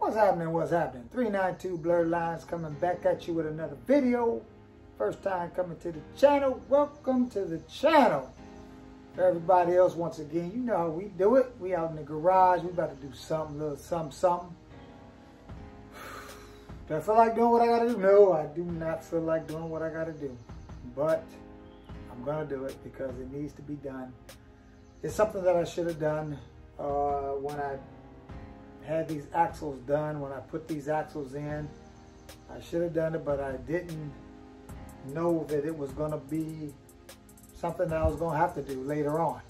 What's happening? What's happening? 392 Blurred Lines coming back at you with another video. First time coming to the channel. Welcome to the channel. For everybody else, once again, you know how we do it. We out in the garage. We about to do something, little something. Do I feel like doing what I gotta do? No, I do not feel like doing what I gotta do. But I'm gonna do it because it needs to be done. It's something that I should have done when I had these axles done. When I put these axles in, I should have done it, but I didn't know that it was gonna be something that I was gonna have to do later on.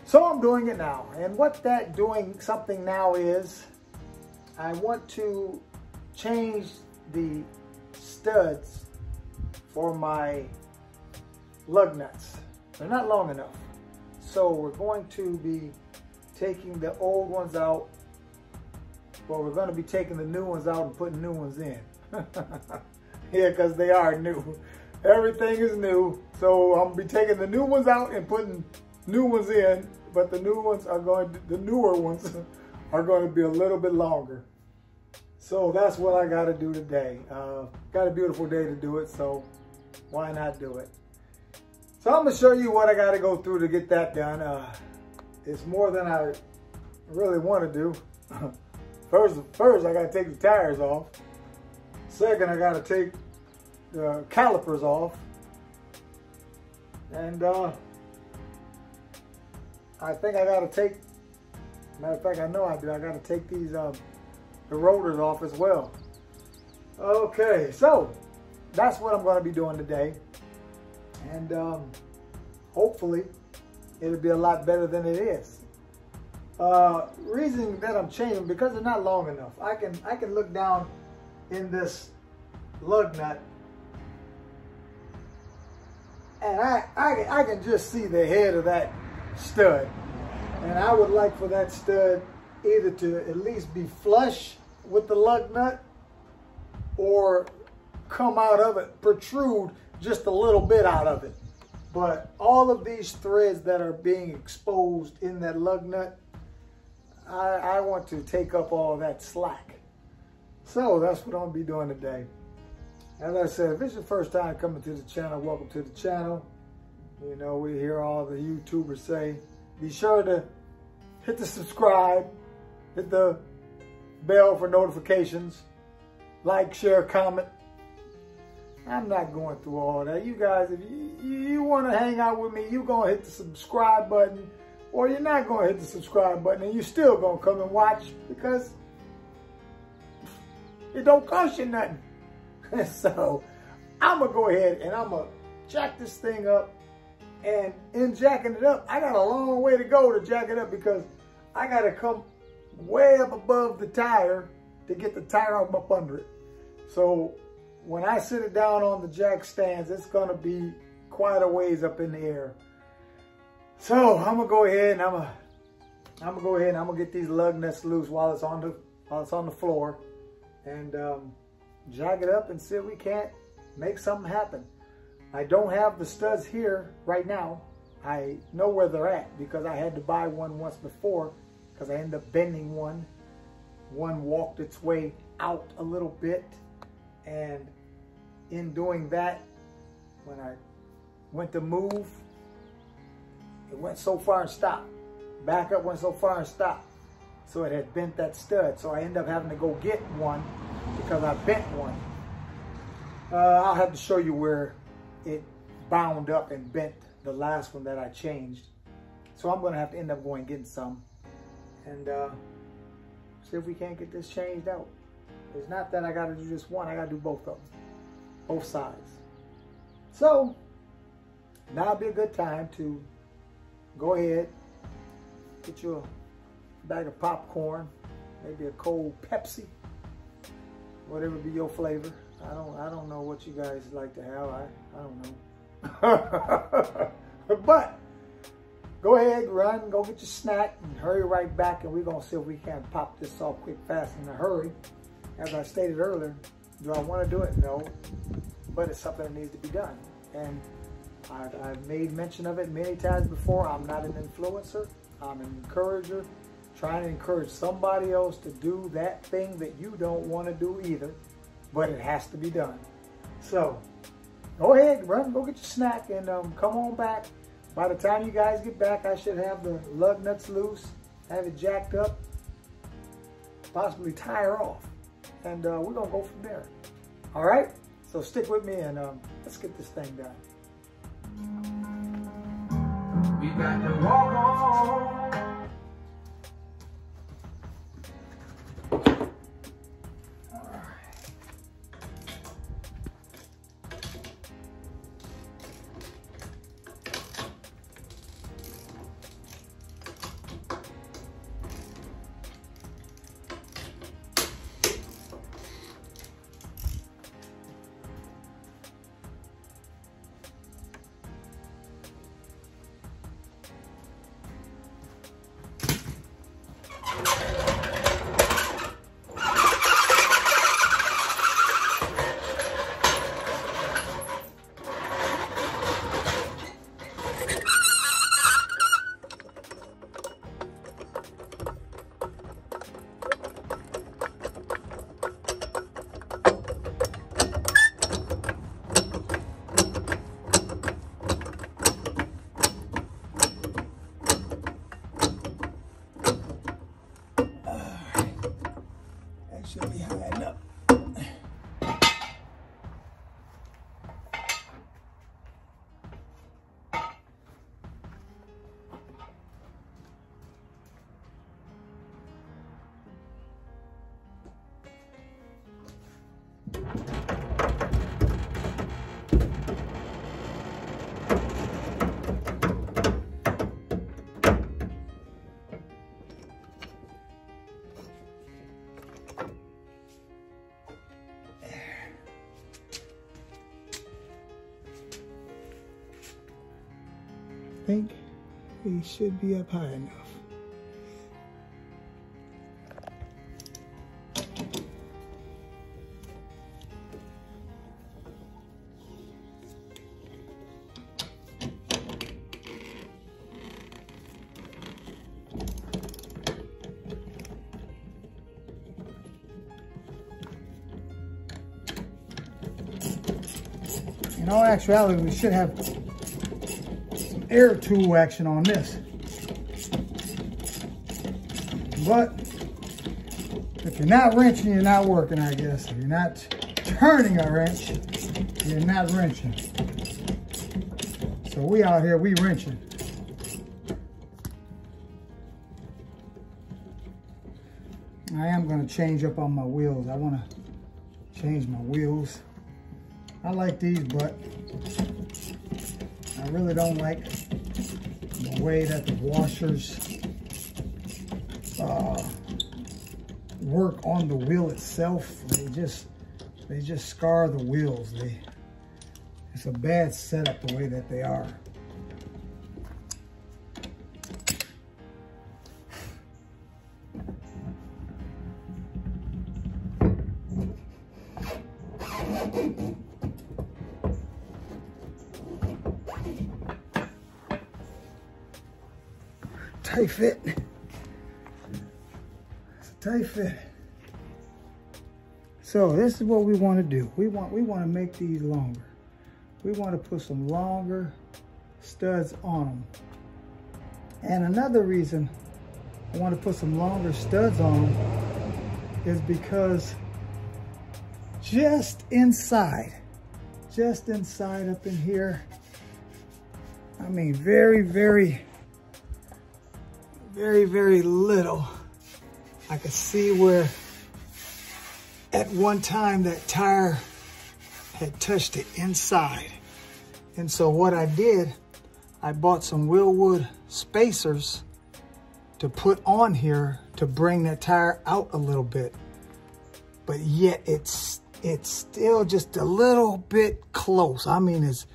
So I'm doing it now. And what that doing something now is, I want to change the studs for my lug nuts. They're not long enough. So we're going to be taking the old ones out. Well, we're going to be taking the new ones out and putting new ones in. Yeah, because they are new. Everything is new. So I'm going to be taking the new ones out and putting new ones in. But the newer ones are going to be a little bit longer. So that's what I got to do today. Got a beautiful day to do it, so why not do it? So I'm going to show you what I got to go through to get that done. It's more than I really want to do. First, I got to take the tires off. Second, I got to take the calipers off. And I think I got to take, matter of fact, I know I do. I got to take these the rotors off as well. Okay, so that's what I'm going to be doing today. And hopefully it'll be a lot better than it is. Reason that I'm changing, because they're not long enough. I can look down in this lug nut and I can just see the head of that stud. And I would like for that stud either to at least be flush with the lug nut or come out of it, protrude just a little bit out of it. But all of these threads that are being exposed in that lug nut, I want to take up all that slack. So that's what I'm gonna be doing today. As I said, if this is your first time coming to the channel, welcome to the channel. You know, we hear all the YouTubers say, be sure to hit the subscribe, hit the bell for notifications, like, share, comment. I'm not going through all that. You guys, if you want to hang out with me, you're going to hit the subscribe button, or you're not going to hit the subscribe button, and you're still going to come and watch because it don't cost you nothing. So I'm going to go ahead and I'm going to jack this thing up. And in jacking it up, I got a long way to go to jack it up because I got to come way up above the tire to get the tire arm up under it. So when I sit it down on the jack stands, it's going to be quite a ways up in the air. So I'm going to go ahead and I'm going to get these lug nuts loose while it's on the floor and jack it up and see if we can't make something happen. I don't have the studs here right now. I know where they're at because I had to buy one once before because I ended up bending one. One walked its way out a little bit, and in doing that, when I went to move, it went so far and stopped. Back up went so far and stopped. So it had bent that stud. So I ended up having to go get one because I bent one. I'll have to show you where it bound up and bent the last one that I changed. So I'm going to have to end up going and getting some and see if we can't get this changed out. It's not that I got to do just one. I got to do both of them, both sides. So now would be a good time to go ahead, get you a bag of popcorn, maybe a cold Pepsi, whatever be your flavor. I don't know what you guys like to have. I don't know. But go ahead, run, go get your snack, and hurry right back, and we're going to see if we can pop this off quick, fast, in a hurry. As I stated earlier, do I want to do it? No. But it's something that needs to be done. And I've made mention of it many times before. I'm not an influencer. I'm an encourager, trying to encourage somebody else to do that thing that you don't want to do either, but it has to be done. So go ahead, run, go get your snack, and come on back. By the time you guys get back, I should have the lug nuts loose, have it jacked up, possibly tie her off, and we're gonna go from there. All right, so stick with me, and let's get this thing done. We got to walk on. Should be high enough. I think we should be up high enough. In all actuality, we should have air tool action on this, but if you're not wrenching, you're not working, I guess. If you're not turning a wrench, you're not wrenching. So we out here, we wrenching. I am going to change up on my wheels. I want to change my wheels. I like these, but I really don't like the way that the washers work on the wheel itself. They just scar the wheels. It's a bad setup the way that they are. Tight fit. It's a tight fit. So this is what we want to do. We want to make these longer. We want to put some longer studs on them. And another reason I want to put some longer studs on them is because just inside up in here, I mean very little, I could see where at one time that tire had touched the inside. And so what I did, I bought some Willwood spacers to put on here to bring that tire out a little bit. But yet it's still just a little bit close. I mean, it's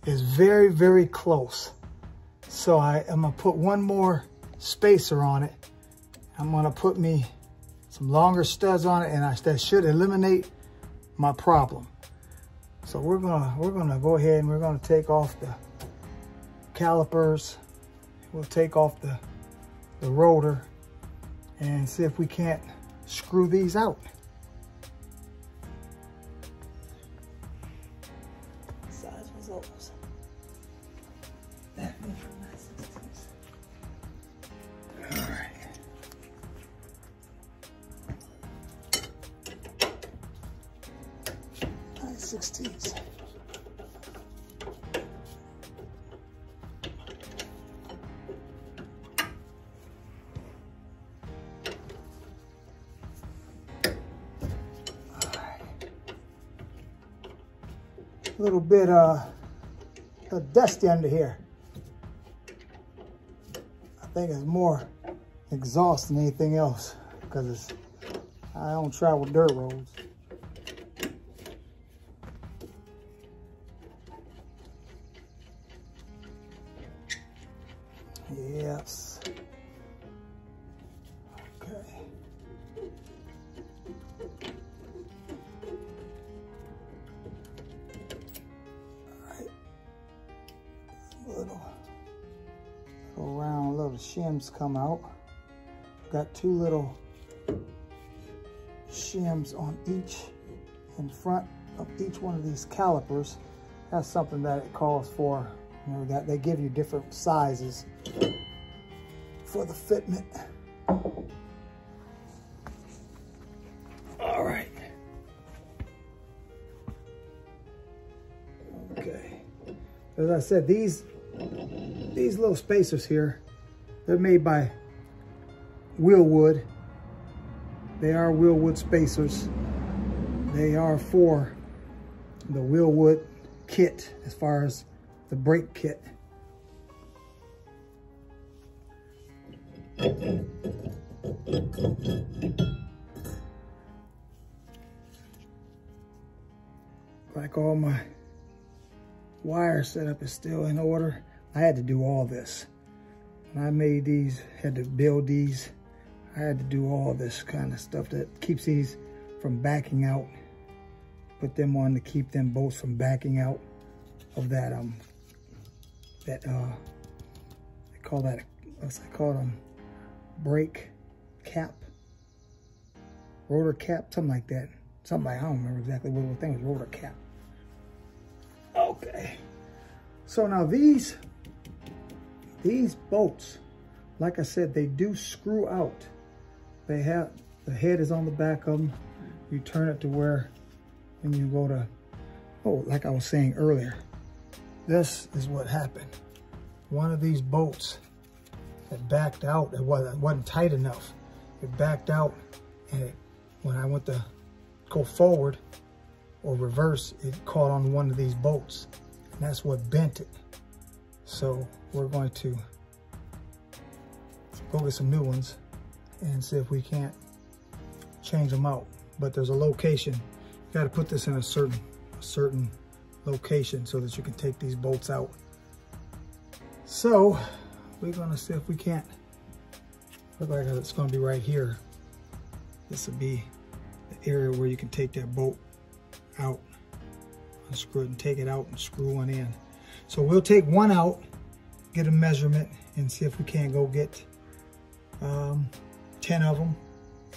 very close. So I'm gonna put one more spacer on it. I'm gonna put me some longer studs on it, and that should eliminate my problem. So we're gonna go ahead and we're gonna take off the calipers. We'll take off the rotor and see if we can't screw these out. Size was those. All right. Nice 16s. A little bit dusty under here. I think it's more exhaust than anything else because I don't travel dirt roads. Yes. Okay. Little round little shims come out. Got two little shims on each in front of each one of these calipers. That's something that it calls for. You know, that they give you different sizes for the fitment. All right. Okay. As I said, these little spacers here, they're made by Wheelwood. They are Wheelwood spacers. They are for the Wheelwood kit as far as the brake kit. Like all my wire setup is still in order. I had to do all this. When I made these, had to build these, I had to do all this kind of stuff that keeps these from backing out. Put them on to keep them bolts from backing out of that they call that, what's that called, brake cap, rotor cap, something like that. Something I don't remember exactly what the thing was, rotor cap. Okay, so now these bolts, like I said, they do screw out. They have, the head is on the back of them. You turn it to where, when you go to, oh, like I was saying earlier, this is what happened. One of these bolts had backed out. It wasn't tight enough. It backed out, and when I went to go forward or reverse, it caught on one of these bolts, and that's what bent it. So we're going to go get some new ones and see if we can't change them out. But there's a location. You got to put this in a certain location so that you can take these bolts out. So we're going to see if we can't. Look like it's going to be right here. This will be the area where you can take that bolt out, unscrew it, and take it out and screw one in. So we'll take one out, get a measurement, and see if we can't go get 10 of them,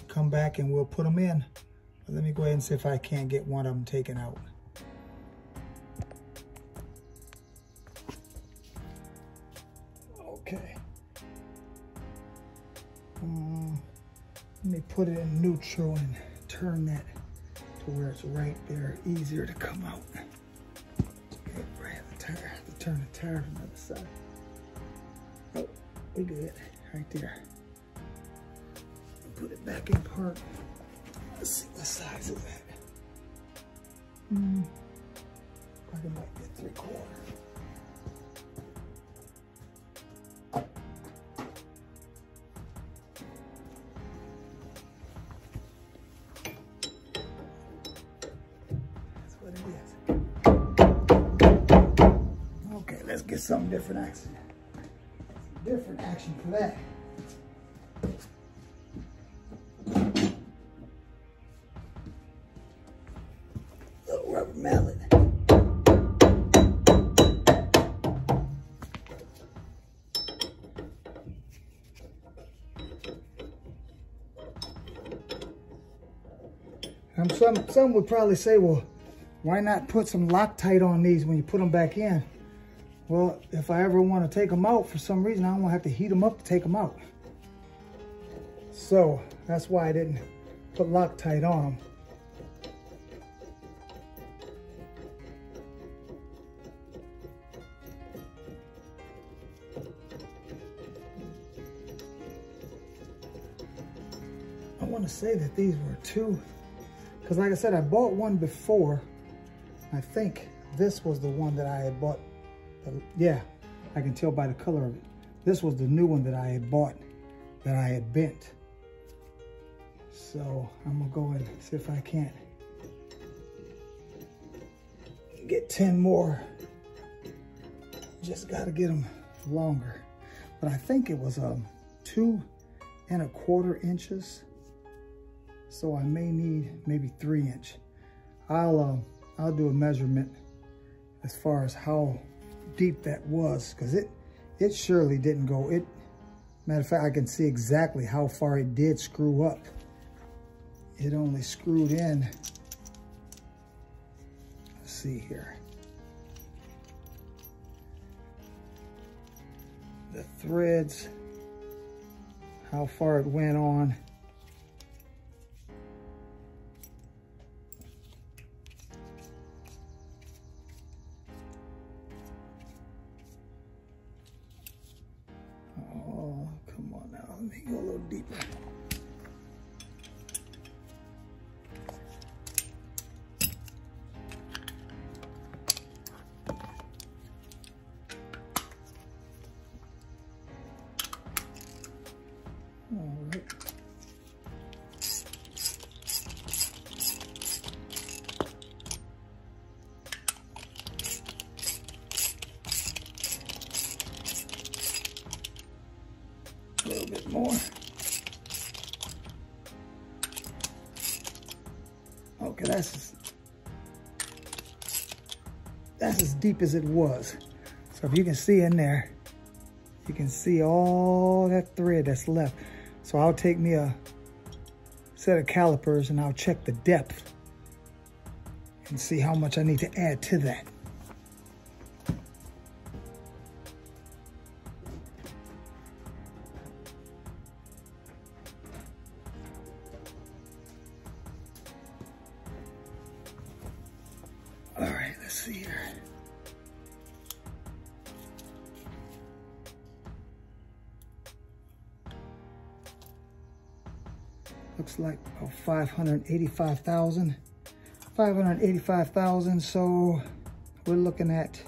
come back and we'll put them in. But let me go ahead and see if I can't get one of them taken out. Okay. Let me put it in neutral and turn that to where it's right there, easier to come out. Okay, grab the tire, I have to turn the tire from the other side. Oh, we good, right there. Put it back in park. Let's see what size is that. Probably might get 3/4. That's what it is. Okay, let's get some different action. Different action for that. Rubber mallet. Some would probably say, well, why not put some Loctite on these when you put them back in? Well, if I ever want to take them out for some reason, I don't want to have to heat them up to take them out. So that's why I didn't put Loctite on them. I want to say that these were two, because like I said, I bought one before. I think this was the one that I had bought. Yeah, I can tell by the color of it. This was the new one that I had bought, that I had bent. So I'm gonna go and see if I can't get 10 more. Just gotta get them longer. But I think it was 2 1/4 inches. So I may need maybe 3 inch. I'll do a measurement as far as how deep that was, because it surely didn't go. Matter of fact, I can see exactly how far it did screw up. It only screwed in. Let's see here. The threads, how far it went on. Oh, come on now, let me go a little deeper. All right. A little bit more. Okay, that's as deep as it was. So if you can see in there, you can see all that thread that's left. So I'll take me a set of calipers and I'll check the depth and see how much I need to add to that. All right, let's see here. Looks like about 585,000. 585,000, so we're looking at,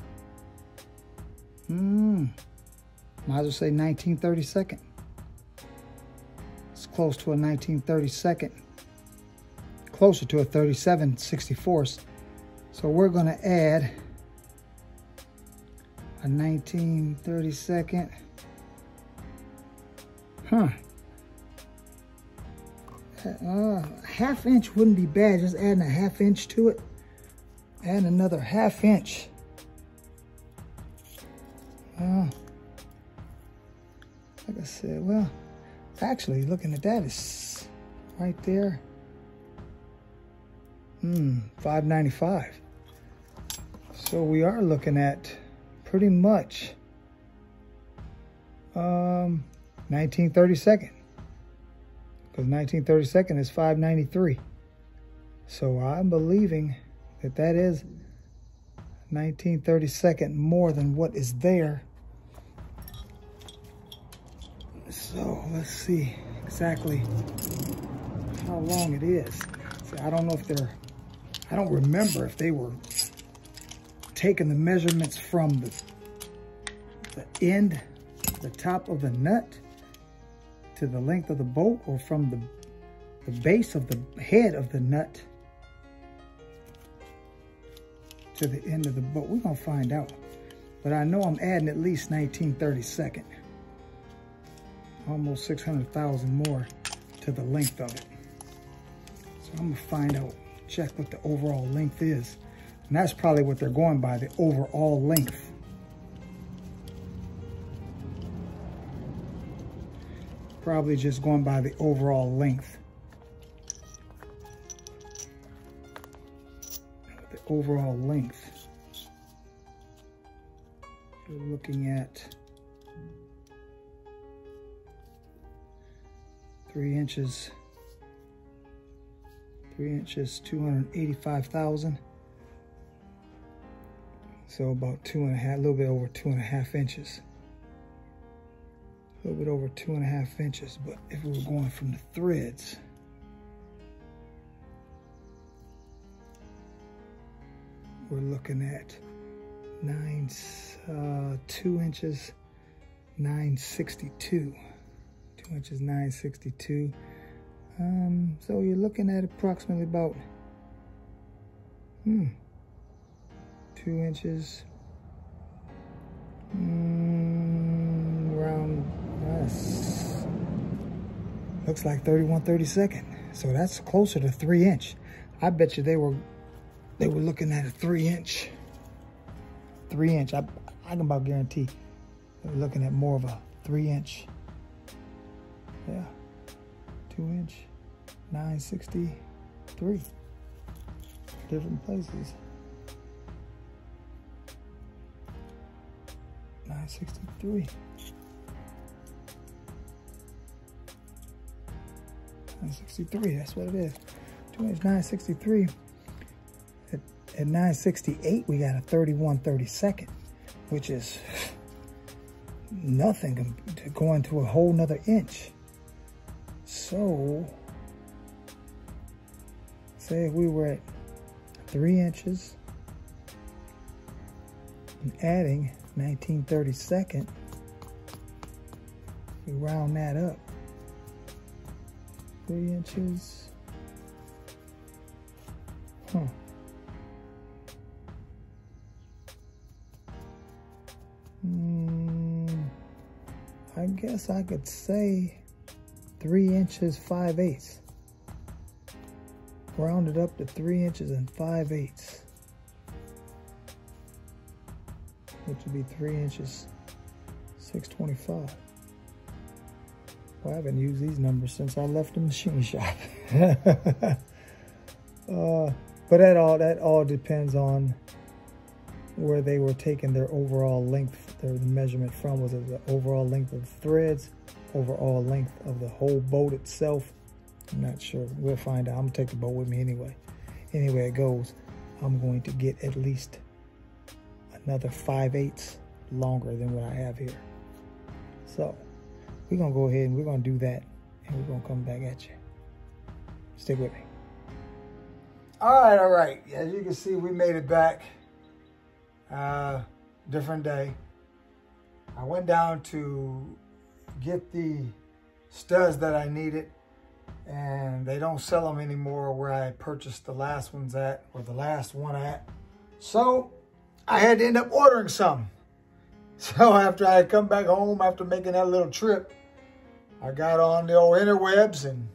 might as well say 1932nd. It's close to a 1932nd. Closer to a 37/64. So we're gonna add a 1932nd. Half inch wouldn't be bad, just adding a half inch to it. Add another half inch. Like I said, well, actually looking at that, is right there. 595. So we are looking at pretty much 1932nd. Because 1932nd is 593. So I'm believing that that is 1932nd more than what is there. So let's see exactly how long it is. See, I don't know if they're, I don't remember if they were taking the measurements from the end, the top of the nut, to the length of the bolt, or from the base of the head of the nut to the end of the bolt. We're gonna find out. But I know I'm adding at least 1932nd. Almost 600,000 more to the length of it. So I'm gonna find out, check what the overall length is. And that's probably what they're going by, the overall length. Probably just going by the overall length. overall length, you're looking at 3 inches, 285,000. So about 2.5, a little bit over 2.5 inches. A little bit over 2.5 inches. But if we were going from the threads, we're looking at 2 inches, 962. 2 inches, 962. So you're looking at approximately about 2 inches, around, looks like 31/32. So that's closer to 3 inch. I bet you they were looking at a 3 inch. 3 inch. I can about guarantee they were looking at more of a 3 inch. Yeah, 2 inch, 963. Different places. 963. 963, that's what it is. 2 inch, 963. At 968, we got a 31/32, which is nothing to go into a whole nother inch. So, say if we were at 3 inches and adding 19/32, we round that up. 3 inches. I guess I could say 3 inches, 5/8. Round it up to 3 inches and 5/8. Which would be 3 inches, 625. Well, I haven't used these numbers since I left the machine shop. But that all depends on where they were taking their overall length, the measurement from. Was it the overall length of the threads, overall length of the whole boat itself? I'm not sure. We'll find out. I'm gonna take the boat with me anyway. Anywhere it goes, I'm going to get at least another 5/8 longer than what I have here. So we're gonna go ahead and we're gonna do that, and we're gonna come back at you. Stick with me. All right. As you can see, we made it back. Different day. I went down to get the studs that I needed, and they don't sell them anymore where I purchased the last ones at, or the last one at. So I had to end up ordering some. So after I come back home, after making that little trip, I got on the old interwebs and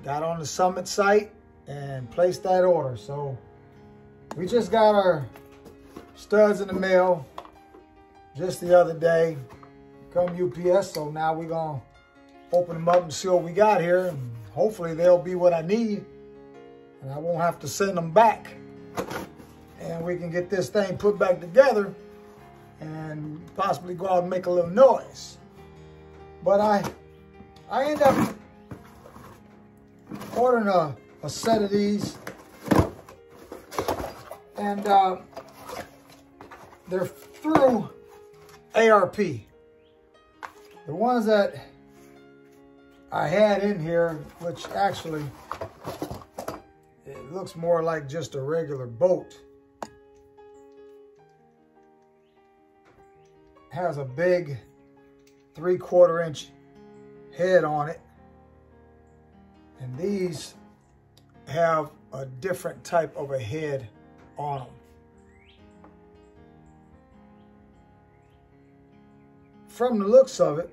got on the Summit site and placed that order. So we just got our studs in the mail just the other day, come UPS. So now we're gonna open them up and see what we got here, and hopefully they'll be what I need and I won't have to send them back, and we can get this thing put back together and possibly go out and make a little noise. But I end up ordering a set of these, and they're through ARP. The ones that I had in here, which actually it looks more like just a regular boat, has a big 3/4 inch head on it, and these have a different type of a head on them. From the looks of it,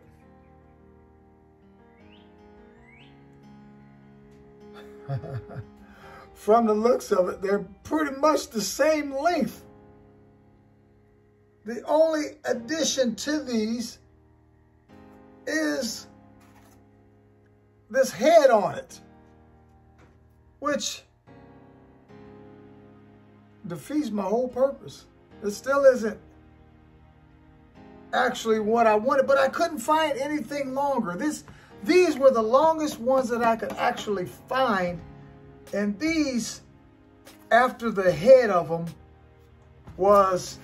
they're pretty much the same length. The only addition to these is this head on it, which defeats my whole purpose. It still isn't actually what I wanted, but I couldn't find anything longer. These were the longest ones that I could actually find, and these, after the head of them, was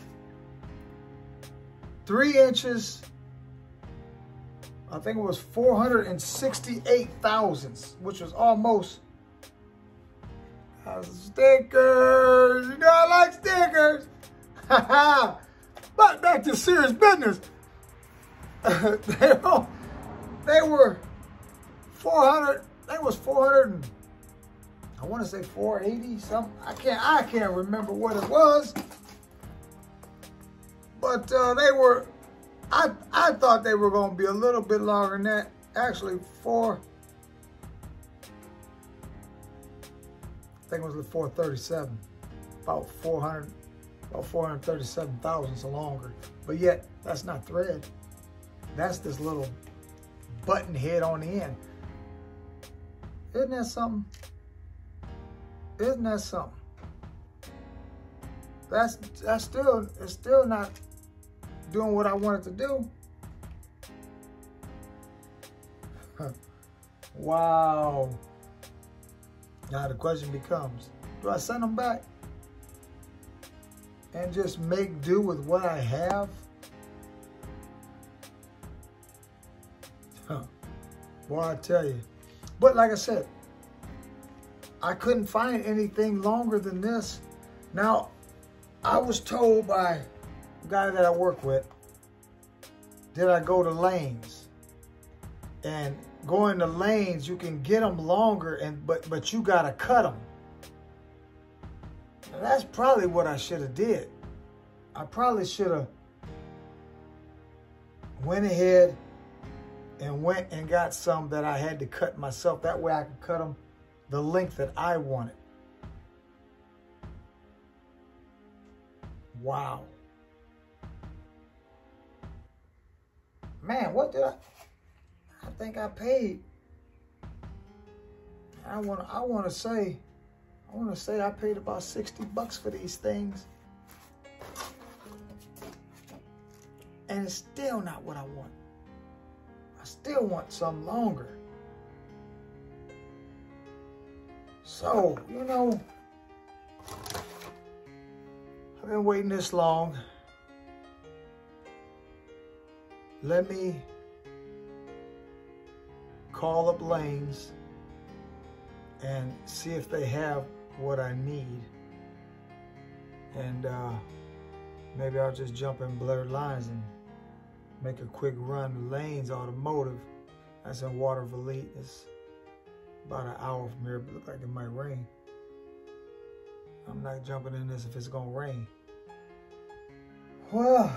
3 inches. I think it was 468 thousandths, which was almost stickers. You know I like stickers. But back to serious business. They were 400. That was 400. And, I want to say 480 something. I can't remember what it was. But they were. I thought they were going to be a little bit longer than that. Actually, I think it was 437. About 437 thousandths longer. But yet, that's not thread. That's this little button head on the end. Isn't that something? Isn't that something? It's still not doing what I wanted to do. Wow. Now the question becomes, do I send them back and just make do with what I have? Well, I tell you. But like I said, I couldn't find anything longer than this. Now, I was told by a guy that I work with, did I go to lanes? And going to lanes, you can get them longer, but you gotta cut them. Now, that's probably what I should have did. I probably should have went ahead and went and got some that I had to cut myself. That way I could cut them the length that I wanted. Wow. Man, what did I think I paid? I want to say I paid about 60 bucks for these things. And it's still not what I want. I still want some longer. So, you know, I've been waiting this long. Let me call up Lanes and see if they have what I need. And maybe I'll just jump in Blurred Lines and make a quick run to Lanes Automotive. That's in Waterville Elite. It's about an hour from here, but it looks like it might rain. I'm not jumping in this if it's gonna rain. Well,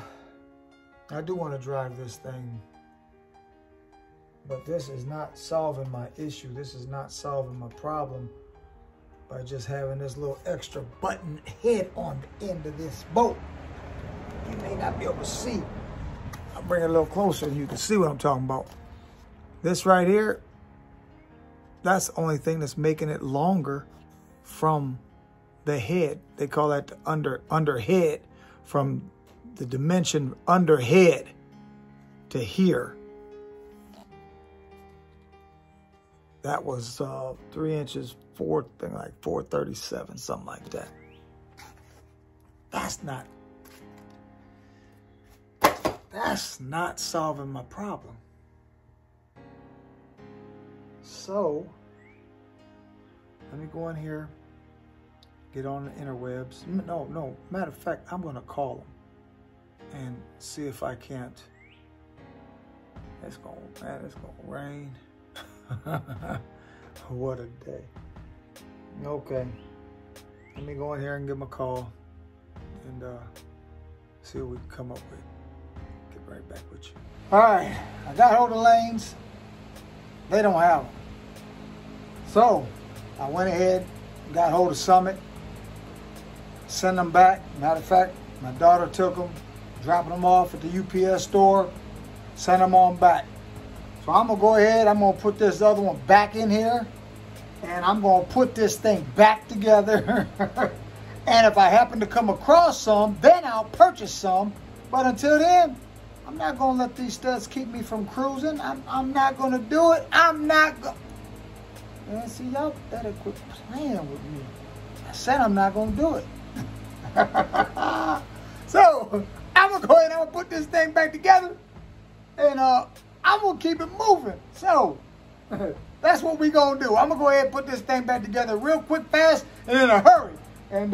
I do want to drive this thing, but this is not solving my issue. This is not solving my problem by just having this little extra button head on the end of this boat. You may not be able to see. I'll bring it a little closer and you can see what I'm talking about. This right here, that's the only thing that's making it longer from the head. They call that the under head, from the dimension under head to here. That was 3 inches, like 437, something like that. That's not solving my problem. So, let me go in here, get on the interwebs. No, matter of fact, I'm gonna call them and see if I can't. It's gonna rain. What a day. Okay, let me go in here and give them a call and see what we can come up with. Get right back with you. All right, I got hold of Lanes. They don't have them. So I went ahead, got hold of Summit, sent them back. Matter of fact, my daughter took them, dropping them off at the UPS store, sent them on back. So I'm gonna go ahead, I'm gonna put this other one back in here, and I'm gonna put this thing back together And if I happen to come across some, then I'll purchase some. But until then, I'm not going to let these studs keep me from cruising. I'm not going to do it. I'm not going. Man, see, y'all better quit playing with me. I said I'm not going to do it. So, I'm going to go ahead and I'm going to put this thing back together. And I'm going to keep it moving. So, that's what we going to do. I'm going to go ahead and put this thing back together real quick, fast, and in a hurry. And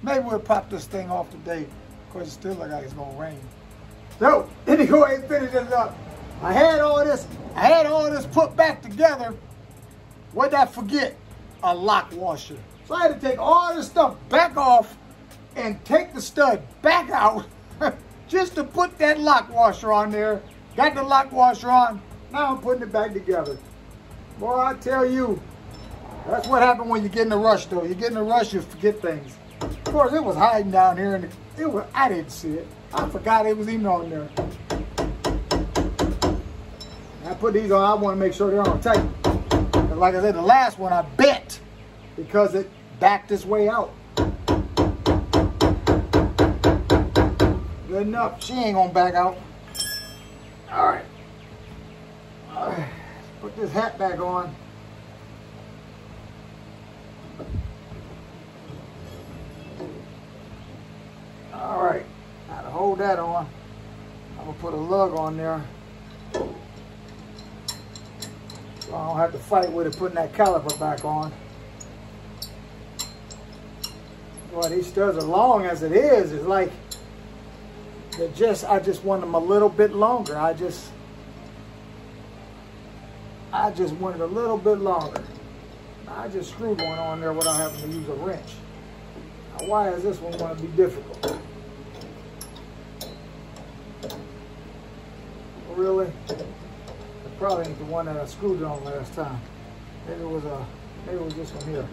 maybe we'll pop this thing off today. Because it still looks like it's going to rain. So, let me go ahead and finish this up. I had all this put back together. What did I forget? A lock washer. So I had to take all this stuff back off and take the stud back out just to put that lock washer on there. Got the lock washer on. Now I'm putting it back together. Boy, I tell you, that's what happened when you get in a rush, though. You get in a rush, you forget things. Of course, it was hiding down here, and I didn't see it. I forgot it was even on there. I put these on. I want to make sure they're on tight. Like I said, the last one I bent because it backed its way out. Good enough. She ain't gonna back out. All right. Put this hat back on. All right. Now to hold that on, I'm gonna put a lug on there. So I don't have to fight with it putting that caliper back on. Boy, these studs are long as it is. It's like I just want them a little bit longer. I just want it a little bit longer. I just screwed one on there without having to use a wrench. Now, why is this one going to be difficult? Really? Probably ain't the one that I screwed on last time. Maybe it was this one here.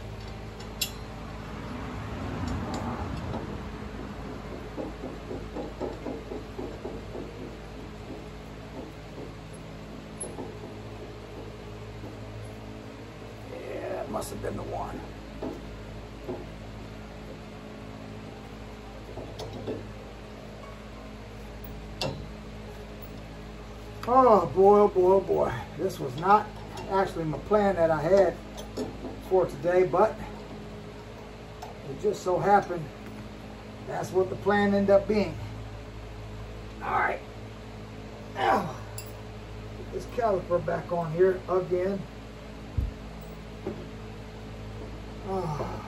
Yeah, that must have been the one. Oh boy, oh boy, oh boy. This was not actually my plan that I had for today, but it just so happened that's what the plan ended up being. All right. Now, put this caliper back on here again. Oh,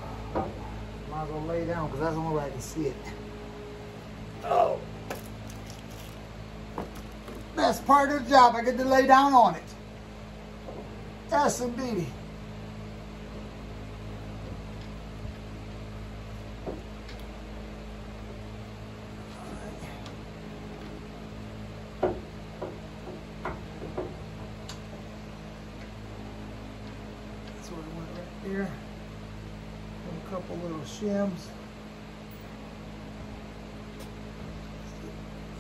might as well lay down because that's the only way I can see it. Oh. That's part of the job. I get to lay down on it. Yes, indeed. That's what I went right there. And a couple little shims.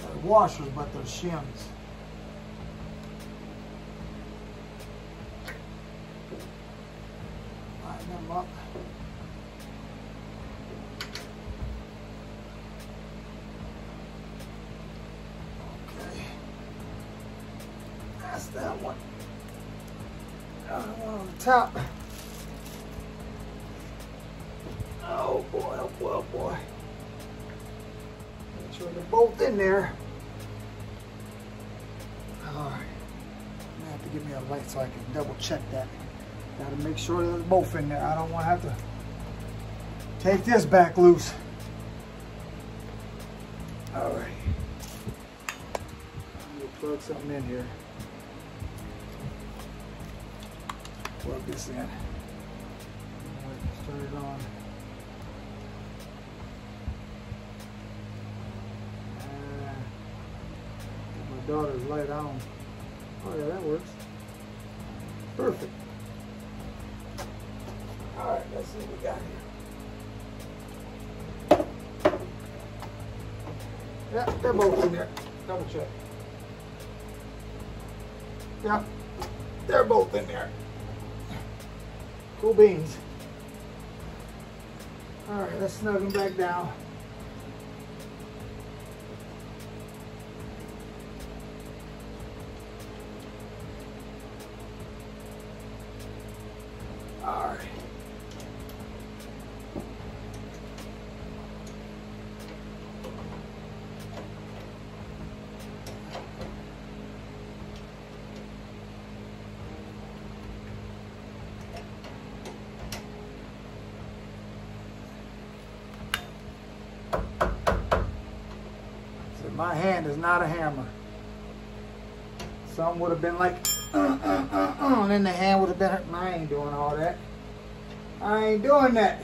They're washers, but they're shims. Them up. Okay, that's that one. Now the one on the top. Oh boy, oh boy, oh boy. Make sure they're both in there. All right, I'm gonna have to give me a light so I can double check that. Got to make sure they're both in there. I don't want to have to take this back loose. All right. I'm going to plug something in here. Plug this in. All right, let's turn it on. My daughter's light on. Oh yeah, that works. Perfect. All right, let's see what we got here. Yeah, they're both in there. Double check. Yeah, they're both in there. Cool beans. All right, let's snug them back down. All right. My hand is not a hammer. Some would have been like, and then the hand would have been hurt. I ain't doing all that. I ain't doing that.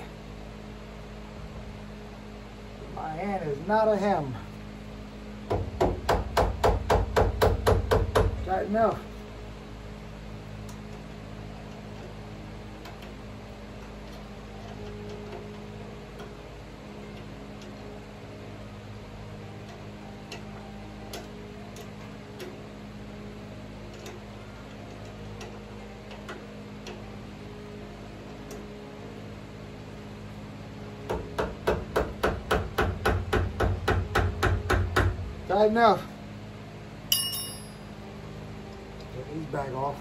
My hand is not a hammer. Tight enough. Tight enough. Get these back off.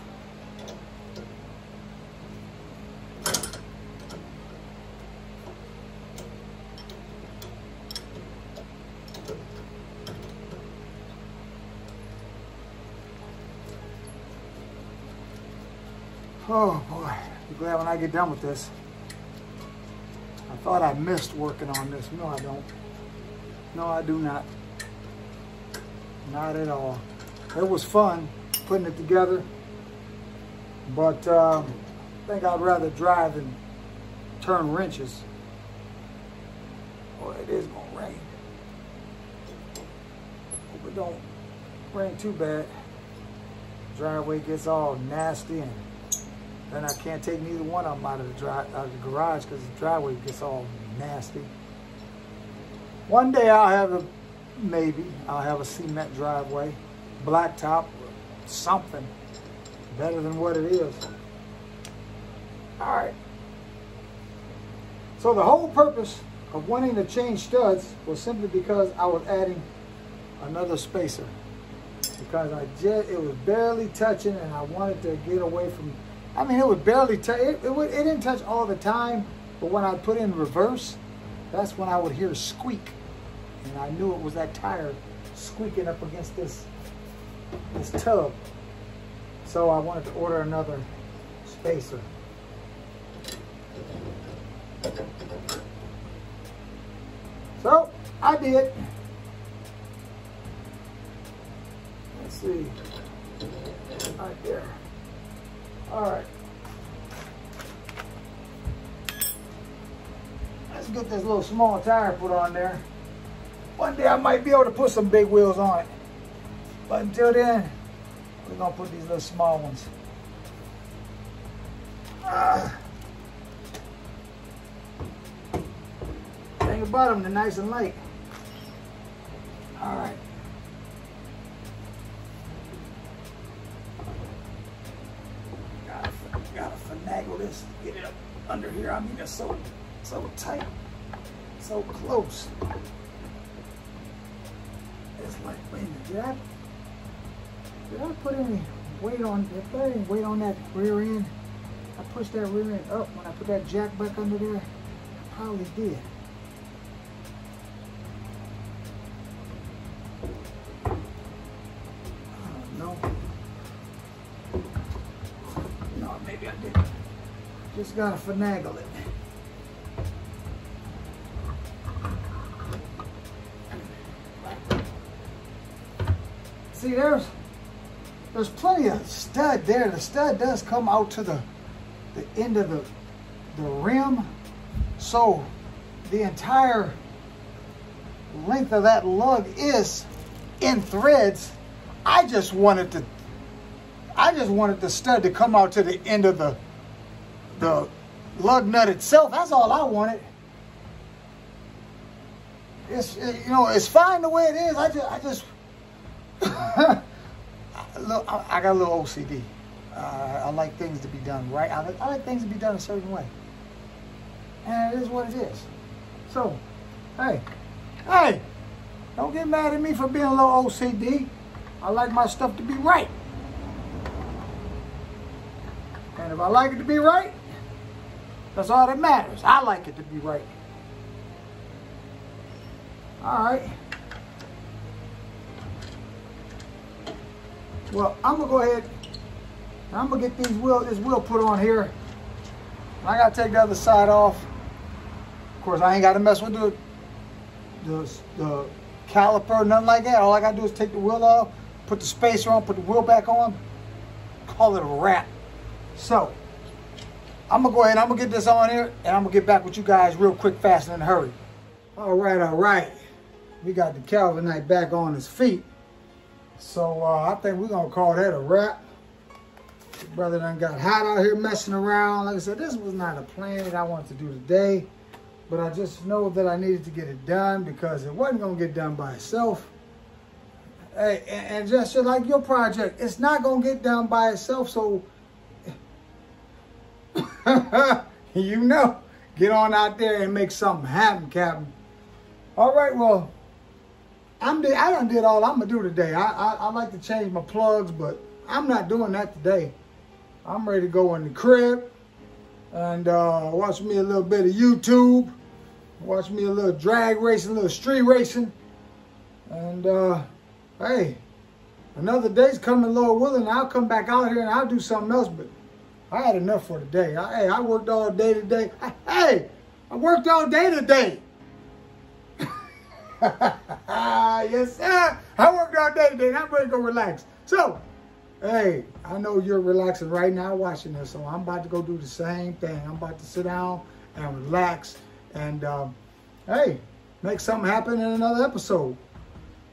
Oh boy, be glad when I get done with this. I thought I missed working on this. No, I don't. No, I do not. Not at all. It was fun putting it together, but I think I'd rather drive than turn wrenches. Boy, it is gonna rain. Hope it don't rain too bad. Driveway gets all nasty, and then I can't take neither one of them out of the garage because the driveway gets all nasty. One day I'll have a cement driveway, blacktop, something better than what it is. All right. So the whole purpose of wanting to change studs was simply because I was adding another spacer, because it was barely touching, and I wanted to get away from. I mean, it would barely touch. It didn't touch all the time, but when I put in reverse, that's when I would hear a squeak. And I knew it was that tire squeaking up against this tub. So I wanted to order another spacer. So I did. Let's see. Right there. All right. Let's get this little small tire put on there. One day I might be able to put some big wheels on it. But until then, we're going to put these little small ones. Thing about them, they're nice and light. All right. Gotta finagle this to get it up under here. I mean, it's so tight, so close. It's like, wait a minute, did I put any weight on? Did I put any weight on that rear end? I pushed that rear end up when I put that jack back under there. I probably did. I don't know. No, maybe I didn't. Just gotta finagle it. See, there's plenty of stud there. The stud does come out to the end of the rim. So the entire length of that lug is in threads. I just wanted the stud to come out to the end of the lug nut itself. That's all I wanted. It's fine the way it is. I just look, I got a little OCD. I like things to be done right. I like things to be done a certain way. And it is what it is. So, hey, don't get mad at me for being a little OCD. I like my stuff to be right. And if I like it to be right, that's all that matters. I like it to be right. All right. Well, I'm gonna go ahead and I'm gonna get this wheel put on here. I gotta take the other side off. Of course, I ain't gotta mess with the caliper, nothing like that. All I gotta do is take the wheel off, put the spacer on, put the wheel back on, call it a wrap. So, I'm gonna go ahead and I'm gonna get this on here and I'm gonna get back with you guys real quick, fast, and in a hurry. All right. We got the Calvinite back on his feet. So I think we're gonna call that a wrap. The brother done got hot out here messing around. Like I said, this was not a plan that I wanted to do today, but I just know that I needed to get it done because it wasn't gonna get done by itself. Hey, and just like your project, it's not gonna get done by itself. So you know, get on out there and make something happen, Captain. All right, well, I done did all I'm gonna do today. I like to change my plugs, but I'm not doing that today. I'm ready to go in the crib and watch me a little bit of YouTube, watch me a little drag racing, a little street racing, and hey, another day's coming, Lord willing. I'll come back out here and I'll do something else, but I had enough for today. I worked all day today. Hey, I worked all day today. Yes, sir. I worked all day today and I'm ready to go relax. So, hey, I know you're relaxing right now watching this, so I'm about to go do the same thing. I'm about to sit down and relax and, hey, make something happen in another episode.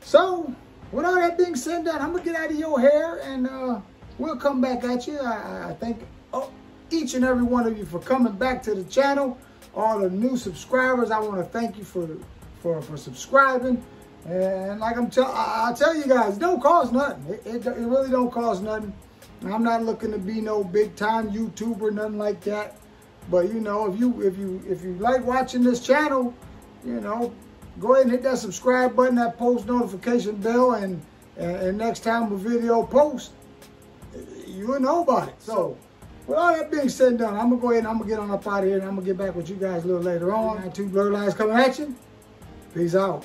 So, with all that being said, done, I'm going to get out of your hair and we'll come back at you. I thank each and every one of you for coming back to the channel. All the new subscribers, I want to thank you for subscribing. And like I tell you guys, it don't cost nothing. It really don't cost nothing. I'm not looking to be no big time YouTuber, nothing like that. But you know, if you like watching this channel, you know, go ahead and hit that subscribe button, that post notification bell, and next time a video posts, you'll know about it. So with all that being said and done, I'm gonna go ahead and I'm gonna get on up out of here and I'm gonna get back with you guys a little later on. 2 blurred lines coming at you. Peace out.